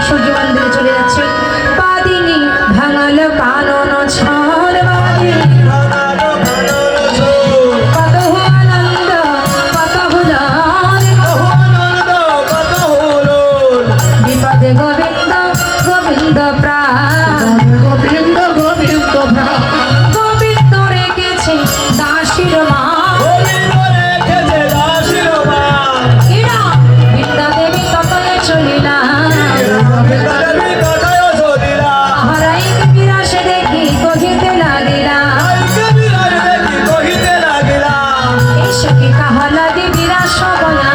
সূর্য মন্দিরে চলে যাচ্ছে। পাদিনী ভাঙাল কানন ছড় বাজে, কত আনন্দ কত হুলন, বিপদে গোবিন্দ গোবিন্দ প্রাণ, গোবিন্দ গোবিন্দ প্রাণ, গোবিন্দ রেখেছে দাসীর মা। এরা বিদ্যা দেবী ততলে চলিলা, হারাই বিরাসে দেখি কহিতে লাগিলা, এই সখী কাহা লাগি বিরাস বয়া,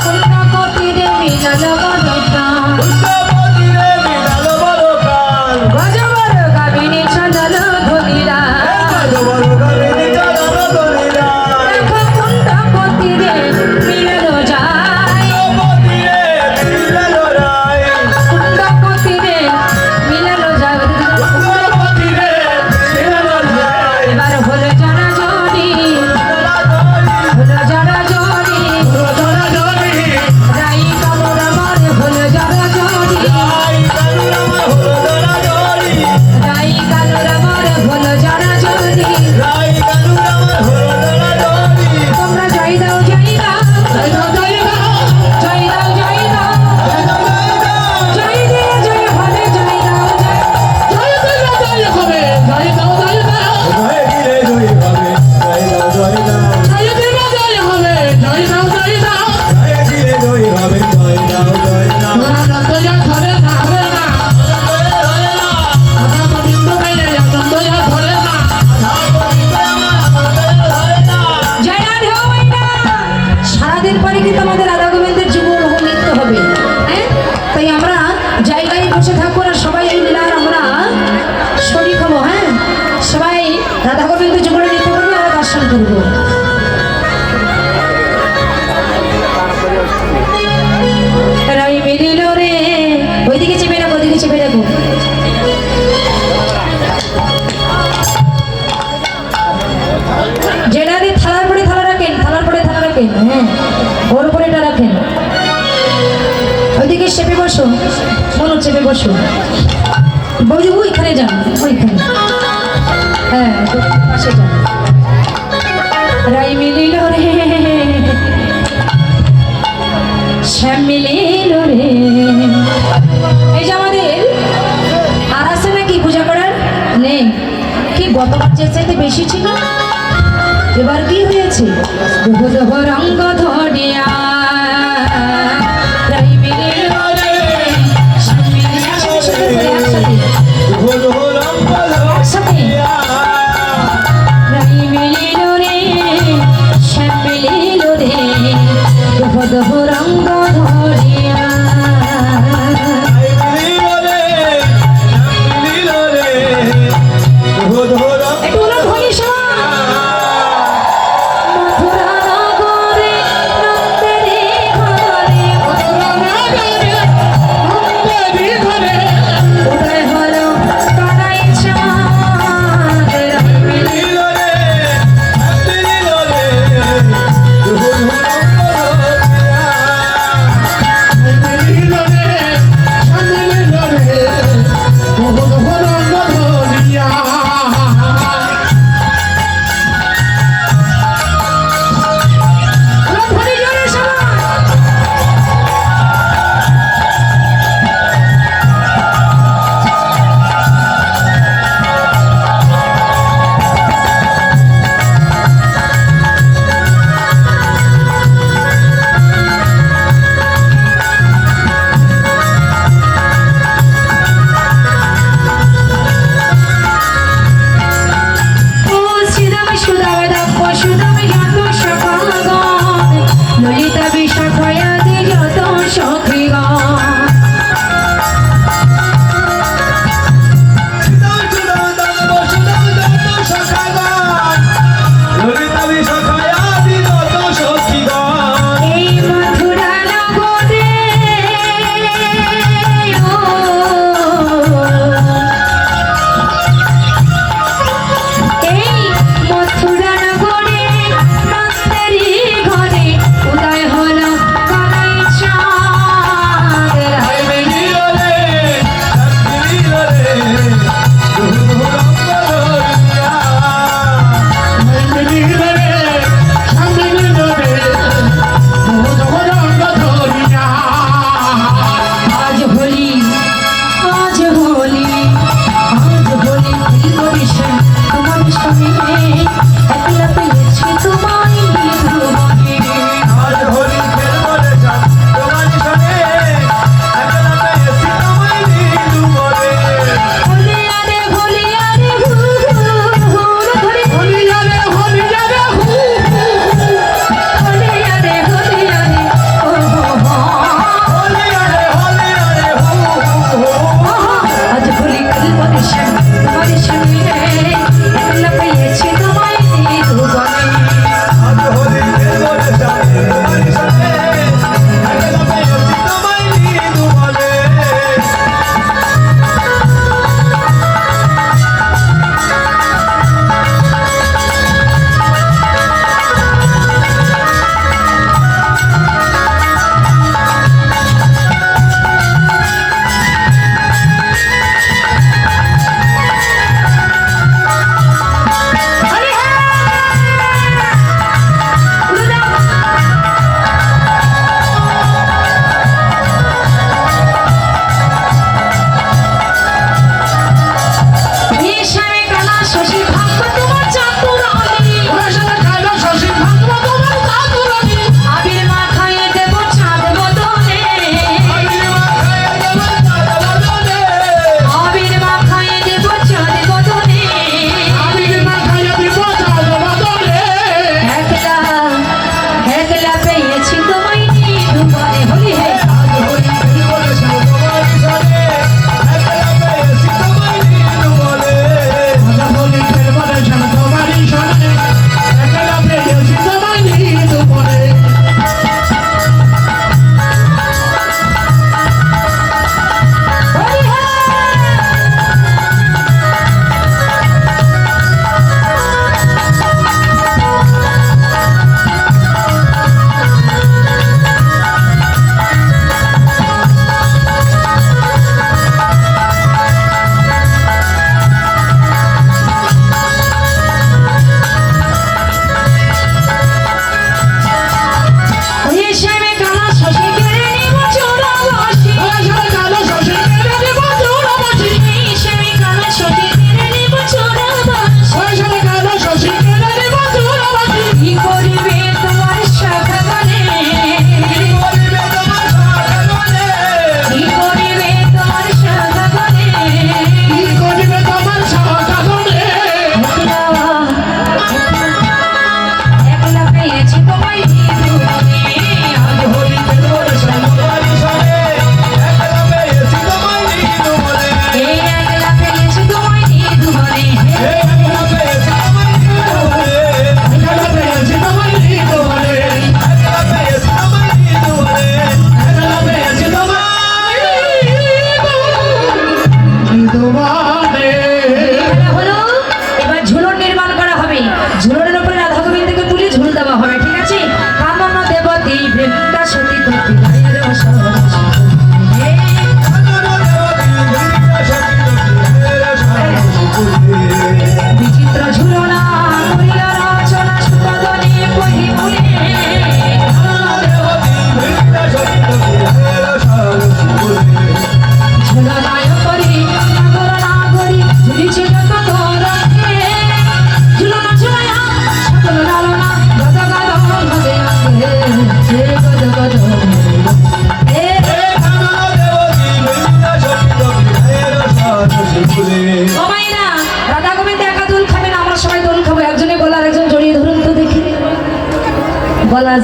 পুণ্যকতিরে মিলল বদপ্রাণ, গজবর গাবিনী চন্দন ধরিলা, দেখো পুণ্যকতিরে মিলল যায়, পুণ্যকতিরে মিলল যায়। এবার হলো যারা জড়ি, হলো যারা জড়ি, রাই কামড় আমার হলো যারা জড়ি, রাই কামড় আমার হলো যারা জড়ি। তোমরা জয় দাও জয় দাও, জয় দাও জয় দাও, জয় দাও জয় দাও, জয় দিয়ে জয় হবে, জয় দাও জয়, জয় জয় জয় হবে, জয় দাও জয় দাও, জয় দিলে জয় হবে, জয় দাও জয় দাও, আনন্দ যা ধরে না হবে না, রাধা গোবিন্দ গাইলে আনন্দ যা ধরে না, জয় রাধে ওইটা। সারাদিন পরে কিন্তু আমাদের রাধা গোবিন্দের জীবন নৃত্য হবে, হ্যাঁ? তাই আমরা জায়গায় বসে থাকবো না, সবাই এই লীলার আমরা শরীর হবো, হ্যাঁ? সবাই রাধা গোবিন্দের জীবনে নৃত্য করবে, আমরা দর্শন করবো। রাই মিলিল রে, ওইদিকে চেপে রাখো, ওইদিকে চেপে রাখো। জেনারে থালার পরে থালা রাখেন, থালার পরে থালা রাখেন, হ্যাঁ ওর উপরে এটা রাখেন। ওইদিকে চেপে বসো, মনো চেপে বসো, বৌদি ওইখানে যান, ওইখানে, হ্যাঁ পাশে যান। রাই মিলিল রে, শ্যাম মিলিল রে। এই যে আমাদের আর আছে নাকি পূজা করার? নেই কি? গতবার যে চাইতে বেশি ছিল, এবার কি হয়েছে? রঙ্গ ধরিয়া রাই মিলিল রে, শ্যাম মিলিল রে। একসাথে একসাথে একসাথে রাই মিলিল রে, শ্যাম মিলিল রে, রঙ্গ ধরিয়া। একটু উলট হলি শোনা। মথুরা নগরে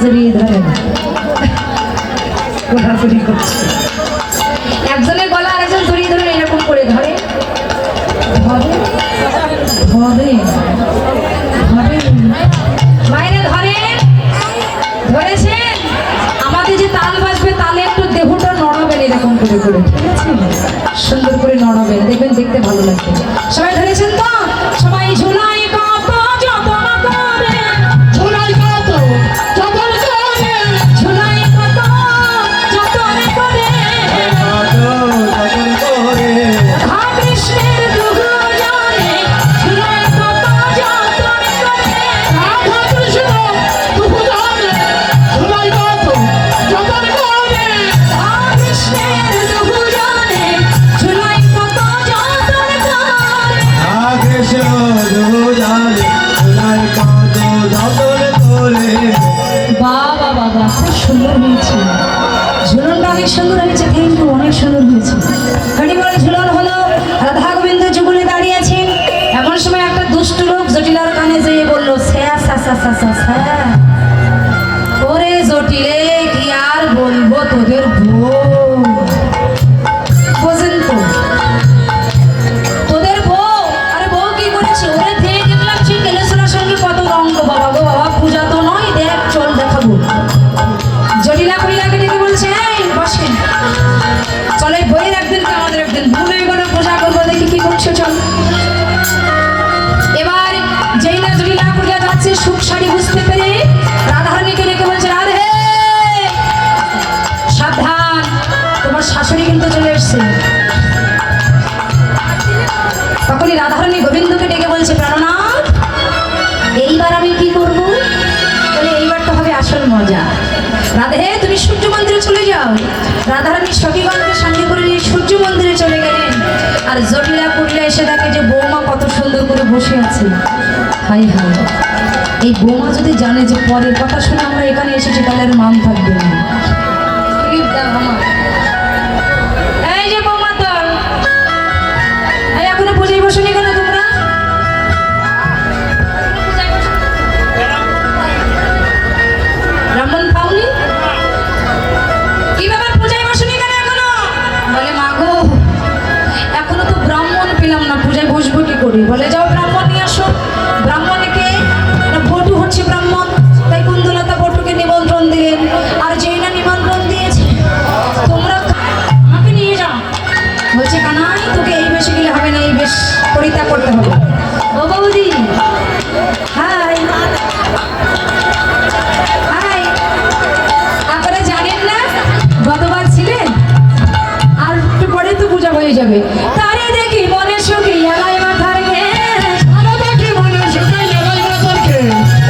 জড়িয়ে ধরেন। ঘোরাঘুরি করছে, একজনের গলা আরেকজন জড়িয়ে ধরে এরকম করে ধরে ধরে ধরে ধরে বাইরে ধরে ধরেছেন। আমাদের যে তাল বাজবে তালে একটু দেহটা নড়াবেন এরকম করে করে, ঠিক আছে? সুন্দর করে নড়াবেন, দেখবেন দেখতে ভালো লাগবে। সবাই ধরেছেন তো? সবাই ঝুলাই কত যতন করে, ঝুলাই কত যতন করে, ঝুলাই কত যতন করে, রাধা কৃষ্ণের দুজনে ঝুলাই কত যতন করে, রাধা কৃষ্ণ দুজনে ঝুলাই কত যতন করে, রাধা কৃষ্ণের দুজনে ঝুলাই কত যতন করে। বাবা বাবা, খুব সুন্দর হয়েছে, ঝুলনটা অনেক সুন্দর হয়েছে, কিন্তু অনেক সুন্দর হয়েছে। ঘাটি বলে ঝুলন হলো, রাধা গোবিন্দ যুগলে দাঁড়িয়ে আছেন। এমন সময় একটা দুষ্ট লোক জটিলার কানে যেয়ে বলল, স্যা স্যা স্যা স্যা স্যা স্যা। ওরে জটিলে, কি আর বলবো তোদের বউ, বোঝেন তো তোদের বউ। আরে বউ কি করেছে? ওরে দেখে দেখলাম সেই কেলেশ্বরার সঙ্গে কত রঙ্গ, বাবা গো বাবা, পূজা তো নয়, দেখ চল দেখাবো। জটিলা কুড়িলাকে ডেকে বলছে, এই বসেন, চলে বইয়ের একদিন তো আমাদের একদিন ভুলে গেলে পূজা করবো, দেখি কি করছো, চল। এবার যেই না জটিলা কুড়িয়া যাচ্ছে, সুখ শাড়ি বুঝতে পেরে রাধারানীকে ডেকে বলছে, রাধে সাবধান, তোমার শাশুড়ি কিন্তু চলে এসছে। তখনই রাধারানী গোবিন্দকে ডেকে বলছে, প্রাণনাথ এইবার আমি কি করব? বলে এইবার তো হবে আসল মজা। রাধে তুমি সূর্য মন্দিরে চলে যাও। রাধারানী সখীগণকে সঙ্গে করে নিয়ে সূর্য মন্দিরে চলে গেলেন। আর জটিলা কুটিলা এসে দেখে যে বৌমা কত সুন্দর করে বসে আছে। হাই হাই, এই বৌমা যদি জানে যে পরের কথা শুনে আমরা এখানে এসেছি, তাহলে আর মান থাকবে না। এই দাও আমার। এই যে বৌমা, তো এই এখনো পুজোয় বসনি কেন তোমরা? ব্রাহ্মণ পাওনি? কি ব্যাপার, পূজায় বসনি কেন এখনো? বলে মা গো, এখনো তো ব্রাহ্মণ পেলাম না, পূজায় বসবো কি করে? বলে যাও ব্রাহ্মণ নিয়ে আসো। ব্রাহ্মণকে না, বটু হচ্ছে ব্রাহ্মণ, তাই কুন্দলতা বটুকে নিমন্ত্রণ দিলেন। আর যেই না নিমন্ত্রণ দিয়েছে, তোমরা আমাকে নিয়ে যাও। বলছে কানাই, তোকে এই বেশে গেলে হবে না, এই বেশ পরিত্যাগ করতে হবে। ও বৌদি, হাই হাই, আপনারা জানেন না গতবার ছিলেন, আর একটু পরে তো পূজা হয়ে যাবে। তারে দেখি মনে সুখী এলাই মাথার গে, আরে দেখি মনে সুখে এলাই মাথার গে,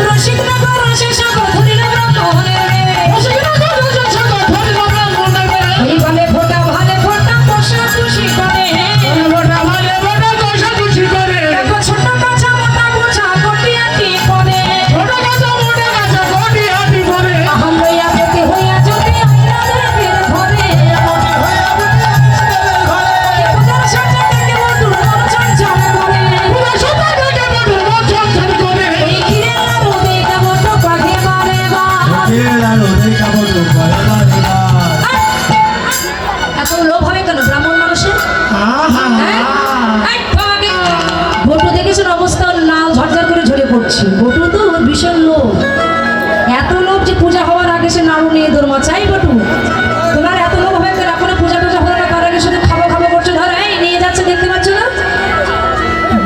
রসিক নগর রসে সব ধরিল ব্রাহ্মণের রে। রসিক নগর রসে সব ধরিল ব্রাহ্মণের রে। এই বলে ফোটা ভালে ফোটা পশা খুশি করে, বড় ভালে বড় কষা খুশি করে, দেখো ছোট কাঁচা মোটা গোছা কটিয়াটি করে, ছোট গাছা মোটা গাছা গটি হাতি করে, আহম লইয়া পেতে হইয়া যদি আইনাদের বীর ধরে, পূজার সাথে দেখে বটুর মন চঞ্চল করে, পুরো সবাই দেখে বড় মন চঞ্চল করে, এই ঘিরে রোদে কাবট পাখি মারে বা। এত লোভ হবে কেন ব্রাহ্মণ মানুষের? আহা হ্যাঁ? এই বাবাকে, বটু দেখেছেন অবস্থা, লাল ঝরঝর করে ঝরে পড়ছে। বটু তো ওর ভীষণ লোভ, এত লোভ যে পূজা হওয়ার আগে সে নাড়ু নিয়ে দৌড় চাই। বটু তোমার এত লোভ হবে কেন? এখনো পূজা টুজা হলো না, তার আগে শুধু খাবো খাবো করছে। ধর এই নিয়ে যাচ্ছে, দেখতে পাচ্ছ না?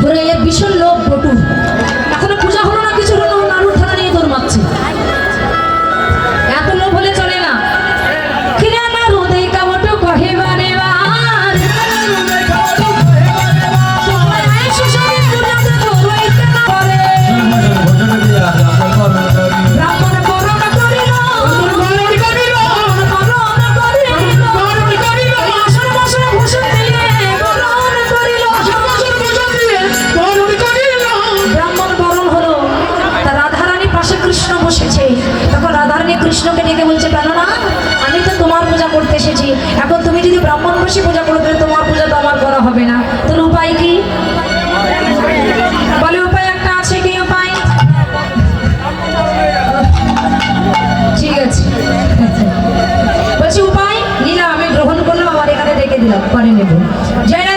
ধরে এর ভীষণ লোভ বটু, এখনো পূজা হলো না, কিছু হলো না, নাড়ুর থালা নিয়ে দৌড় মারছে। এত লোভ হলে চলে না। কিরে না রোদে কাবট কহে বারে বার, তোমার আয়েশে সবে পূজাতে তো রইতে না পারে। ব্রাহ্মণ করুণা করিল, বরণ করিল, করুণা করিল, আসন বসন ভূষণ দিলে বরণ করিল, বছর বছর দিয়ে বরণ করিল। ব্রাহ্মণ বরণ হলো। তা রাধারানী পাশে কৃষ্ণ বসেছে। তখন রাধারানী কৃষ্ণকে ডেকে বলছে, প্রাণনা আমি তো তোমার পূজা করতে এসেছি, এখন তুমি যদি ব্রাহ্মণ বসে পূজা করো, তাহলে তোমার পূজা তো আমার করা হবে না। তোর উপায় কি? বলে উপায় একটা আছে। কি উপায়? দিলাম পরে নেব জয়